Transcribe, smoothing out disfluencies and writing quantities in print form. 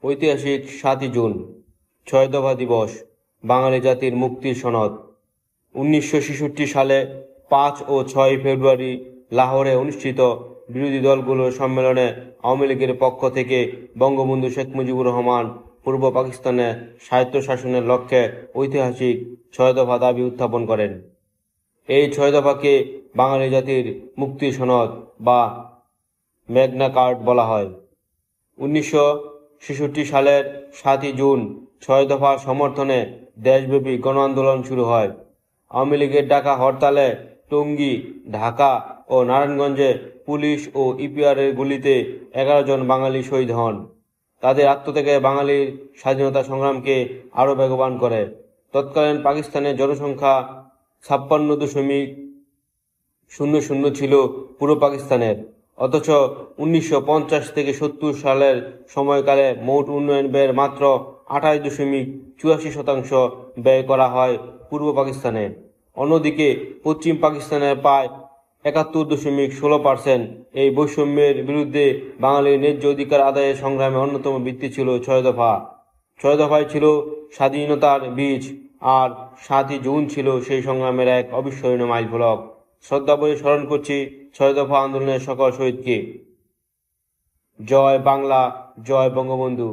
ঐতিহাসিক ৭ই জুন, ৬ দফা দিবস, বাঙালি জাতির মুক্তির সনদ। ১৯৬৬ সালে ৫ ও ৬ ফেব্রুয়ারি লাহোরে অনুষ্ঠিত বিরোধী দলগুলোর সম্মেলনে আওয়ামী লীগের পক্ষ থেকে বঙ্গবন্ধু শেখ মুজিবুর রহমান পূর্ব পাকিস্তানে স্বায়ত্তশাসনের লক্ষ্যে ঐতিহাসিক ৬ দফা দাবি উত্থাপন করেন। এই ৬ দফাকে বাঙালি জাতির মুক্তির সনদ বা ম্যাগনা কার্টা বলা হয়। ১৯৬৬ সালের ৭ই জুন ৬ দফার সমর্থনে দেশব্যাপী গণ আন্দোলন শুরু হয়। আওয়ামী লীগের ডাকা হরতালে টঙ্গী, ঢাকা ও নারায়ণগঞ্জে পুলিশ ও ইপিআরের গুলিতে ১১ জন বাঙালি শহীদ হন। তাদের আত্মত্যাগে বাঙালির স্বাধীনতা সংগ্রামকে আরও বেগবান করে। তৎকালীন পাকিস্তানের জনসংখ্যা ৫৬.০০ ছিল পূর্ব পাকিস্তানের, অথচ ১৯৫০ থেকে ৭০ সালের সময়কালে মোট উন্নয়ন ব্যয়ের মাত্র ২৮.৮৪% ব্যয় করা হয় পূর্ব পাকিস্তানে। অন্যদিকে পশ্চিম পাকিস্তানের প্রায় ৭১.১৬%। এই বৈষম্যের বিরুদ্ধে বাঙালির ন্যায্য অধিকার আদায়ের সংগ্রামে অন্যতম ভিত্তি ছিল ৬ দফা। ৬ দফায় ছিল স্বাধীনতার বীজ, আর ৭ই জুন ছিল সেই সংগ্রামের এক অবিস্মরণীয় মাইলফলক। শ্রদ্ধাভরে স্মরণ করছি ৬ দফা আন্দোলনের সকল শহীদকে। জয় বাংলা, জয় বঙ্গবন্ধু।